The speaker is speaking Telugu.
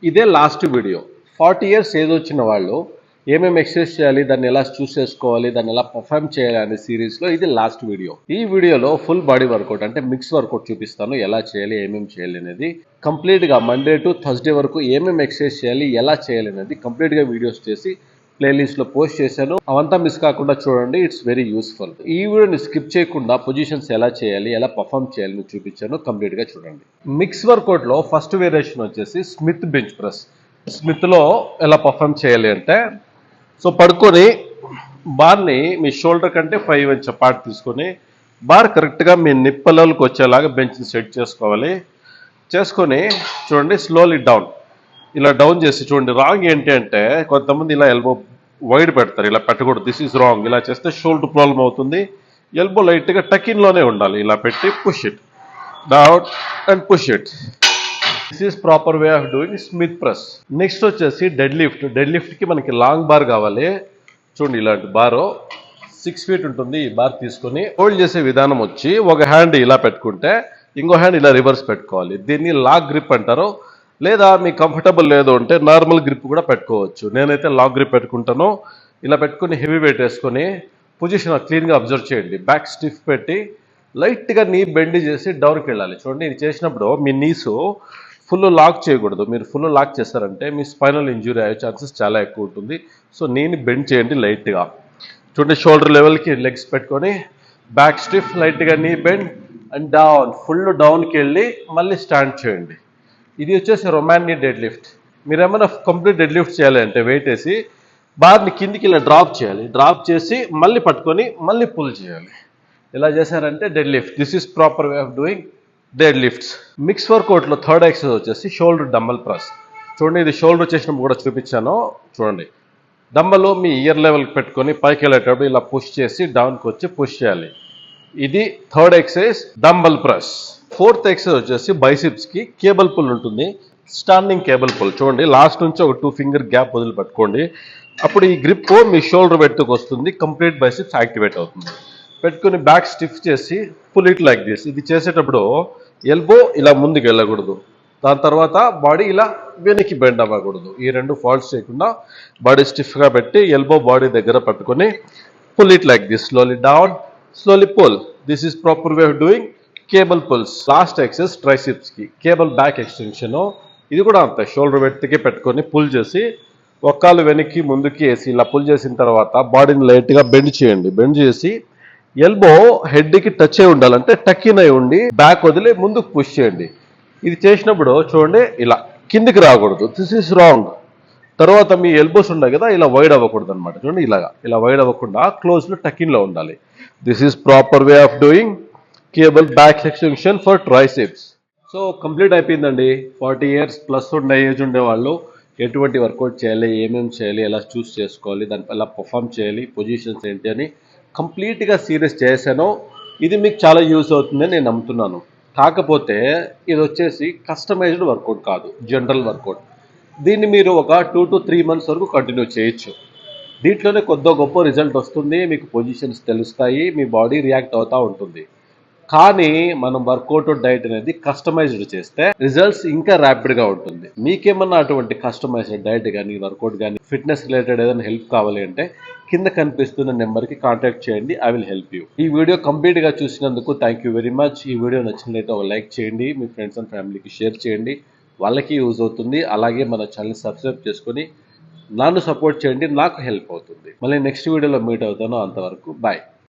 ఇదే లాస్ట్ వీడియో. 40 ఇయర్స్ ఏజ్ వచ్చిన వాళ్ళు ఏమేమి ఎక్సర్సైజ్ చేయాలి, దాన్ని ఎలా చూస్ చేసుకోవాలి, దాన్ని ఎలా పర్ఫామ్ చేయాలి అనే సిరీస్లో ఇది లాస్ట్ వీడియో. ఈ వీడియోలో ఫుల్ బాడీ వర్కౌట్ అంటే మిక్స్ వర్కౌట్ చూపిస్తాను. ఎలా చేయాలి, ఏమేమి చేయాలి అనేది కంప్లీట్గా మండే టు థర్స్డే వరకు ఏమేమి ఎక్సర్సైజ్ చేయాలి, ఎలా చేయాలి అనేది కంప్లీట్గా వీడియోస్ చేసి ప్లేలిస్ట్లో పోస్ట్ చేశాను. అవంతా మిస్ కాకుండా చూడండి, ఇట్స్ వెరీ యూస్ఫుల్. ఈ వీడియోని స్కిప్ చేయకుండా పొజిషన్స్ ఎలా చేయాలి, ఎలా పర్ఫామ్ చేయాలి చూపించాను, కంప్లీట్గా చూడండి. మిక్స్ వర్కౌట్లో ఫస్ట్ వేరియేషన్ వచ్చేసి స్మిత్ బెంచ్ ప్రెస్. స్మిత్లో ఎలా పర్ఫామ్ చేయాలి అంటే, సో పడుకొని బార్ని మీ షోల్డర్ కంటే 5 ఇంచ్ అపార్ట్ తీసుకొని బార్ కరెక్ట్గా మీ నిప్పలకి వచ్చేలాగా బెంచ్ని సెట్ చేసుకోవాలి. చేసుకొని చూడండి, స్లోలీ డౌన్, ఇలా డౌన్ చేసి చూడండి. రాంగ్ ఏంటి అంటే, కొంతమంది ఇలా ఎల్బో వైడ్ పెడతారు, ఇలా పెట్టకూడదు. This is wrong. ఇలా చేస్తే షోల్డర్ ప్రాబ్లం అవుతుంది. ఎల్బో లైట్గా టకిన్లోనే ఉండాలి. ఇలా పెట్టి push it down and push it. This is proper way of doing Smith press. Next వచ్చేసి డెడ్ లిఫ్ట్. డెడ్ లిఫ్ట్కి మనకి లాంగ్ బార్ కావాలి. చూడండి, ఇలాంటి బారు 6 feet ఉంటుంది. ఈ బార్ తీసుకొని హోల్డ్ చేసే విధానం వచ్చి, ఒక హ్యాండ్ ఇలా పెట్టుకుంటే ఇంకో హ్యాండ్ ఇలా రివర్స్ పెట్టుకోవాలి. దీన్ని లాక్ గ్రిప్ అంటారు. లేదా మీకు కంఫర్టబుల్ లేదు అంటే నార్మల్ గ్రిప్ కూడా పెట్టుకోవచ్చు. నేనైతే లాక్ గ్రిప్ పెట్టుకుంటాను. ఇలా పెట్టుకుని హెవీ వెయిట్ వేసుకొని పొజిషన్ క్లీన్గా అబ్జర్వ్ చేయండి. బ్యాక్ స్టిఫ్ పెట్టి లైట్గా నీ బెండ్ చేసి డౌన్కి వెళ్ళాలి. చూడండి, ఇది చేసినప్పుడు మీ నీసు ఫుల్ లాక్ చేయకూడదు. మీరు ఫుల్ లాక్ చేస్తారంటే మీ స్పైనల్ ఇంజురీ అయ్యే ఛాన్సెస్ చాలా ఎక్కువ ఉంటుంది. సో నేను బెండ్ చేయండి లైట్గా. చూడండి, షోల్డర్ లెవెల్కి లెగ్స్ పెట్టుకొని బ్యాక్ స్టిఫ్, లైట్గా knee bend and down, full డౌన్కి వెళ్ళి మళ్ళీ స్టాండ్ చేయండి. ఇది వచ్చేసి రొమానీ డెడ్ లిఫ్ట్. మీరు ఏమైనా కంప్లీట్ డెడ్ లిఫ్ట్ చేయాలి అంటే వెయిట్ వేసి బార్ని కిందికి ఇలా డ్రాప్ చేయాలి. డ్రాప్ చేసి మళ్ళీ పట్టుకొని మళ్ళీ పుల్ చేయాలి. ఇలా చేశారంటే deadlift. This is proper way of doing deadlifts. Mix వర్కౌట్లో థర్డ్ ఎక్సర్సైజ్ వచ్చేసి షోల్డర్ డంబల్ ప్రెస్. చూడండి, ఇది షోల్డర్ చేసినప్పుడు కూడా చూపించాను. చూడండి, డంబల్ మీ ఇయర్ లెవెల్కి పెట్టుకొని పైకి వెళ్ళేటప్పుడు ఇలా పుష్ చేసి డౌన్కి వచ్చి పుష్ చేయాలి. ఇది third exercise, dumbbell press. Fourth exercise వచ్చేసి బైసిప్స్కి కేబుల్ పుల్ ఉంటుంది. Standing cable pull. చూడండి, లాస్ట్ నుంచి ఒక 2 finger గ్యాప్ వదిలి పెట్టుకోండి. అప్పుడు ఈ గ్రిప్ మీ షోల్డర్ వెట్టుకు వస్తుంది. కంప్లీట్ బైసిప్స్ యాక్టివేట్ అవుతుంది. పెట్టుకుని బ్యాక్ స్టిఫ్ చేసి పుల్ ఇట్ లైక్ దిస్. ఇది చేసేటప్పుడు ఎల్బో ఇలా ముందుకు వెళ్ళకూడదు. దాని తర్వాత బాడీ ఇలా వెనక్కి బెండ్ అవ్వకూడదు. ఈ రెండు ఫాల్ట్స్ చేయకుండా బాడీ స్టిఫ్గా పెట్టి ఎల్బో బాడీ దగ్గర పట్టుకొని pull it like this. Slowly down, slowly pull. This is proper way of doing cable pulls. Last exercise ట్రైసిప్స్కి కేబుల్ బ్యాక్ ఎక్స్టెన్షన్. ఇది కూడా అంతే, షోల్డర్ వెత్తికి పెట్టుకొని పుల్ చేసి ఒక్కాలు వెనక్కి ముందుకి వేసి ఇలా పుల్ చేసిన తర్వాత బాడీని లైట్గా బెండ్ చేయండి. బెండ్ చేసి ఎల్బో హెడ్కి టచ్ అయి ఉండాలంటే టక్కిన్ అయి ఉండి బ్యాక్ వదిలి ముందుకు పుష్ చేయండి. ఇది చేసినప్పుడు చూడండి, ఇలా కిందికి రాకూడదు. This is wrong. తర్వాత మీ ఎల్బోస్ ఉన్నాయి కదా, ఇలా వైడ్ అవ్వకూడదు అనమాట. చూడండి, ఇలా వైడ్ అవ్వకుండా క్లోజ్లో టక్కిన్లో ఉండాలి. This is proper way of doing cable back extension for triceps. So complete అయిపోయిందండి. 40 years ప్లస్ ఉండే ఏజ్ ఉండే వాళ్ళు ఎటువంటి వర్కౌట్ చేయాలి, ఏమేమి చేయాలి, ఎలా చూస్ చేసుకోవాలి, దాన్ని ఎలా పర్ఫామ్ చేయాలి, పొజిషన్స్ ఏంటి అని కంప్లీట్గా సీరియస్ చేశాను. ఇది మీకు చాలా యూస్ అవుతుందని నేను నమ్ముతున్నాను. కాకపోతే ఇది వచ్చేసి కస్టమైజ్డ్ వర్కౌట్ కాదు, జనరల్ వర్కౌట్. దీన్ని మీరు ఒక 2 to 3 months వరకు కంటిన్యూ చేయొచ్చు. దీంట్లోనే కొద్ది గొప్ప రిజల్ట్ వస్తుంది. మీకు పొజిషన్స్ తెలుస్తాయి, మీ బాడీ రియాక్ట్ అవుతూ ఉంటుంది. కానీ మనం వర్కౌట్ డైట్ అనేది కస్టమైజ్డ్ చేస్తే రిజల్ట్స్ ఇంకా ర్యాపిడ్గా ఉంటుంది. మీకేమన్నా అటువంటి కస్టమైజ్డ్ డైట్ కానీ, వర్కౌట్ కానీ, ఫిట్నెస్ రిలేటెడ్ ఏదైనా హెల్ప్ కావాలి అంటే కింద కనిపిస్తున్న నెంబర్కి కాంటాక్ట్ చేయండి. I will help you. ఈ వీడియో కంప్లీట్గా చూసినందుకు థ్యాంక్ యూ వెరీ మచ్. ఈ వీడియో నచ్చినట్లయితే ఒక లైక్ చేయండి, మీ ఫ్రెండ్స్ అండ్ ఫ్యామిలీకి షేర్ చేయండి, వాళ్ళకి యూజ్ అవుతుంది. అలాగే మన ఛానల్ సబ్స్క్రైబ్ చేసుకొని నన్ను సపోర్ట్ చేయండి, నాకు హెల్ప్ అవుతుంది. మళ్ళీ నెక్స్ట్ వీడియోలో మీట్ అవుతాను. అంతవరకు బాయ్.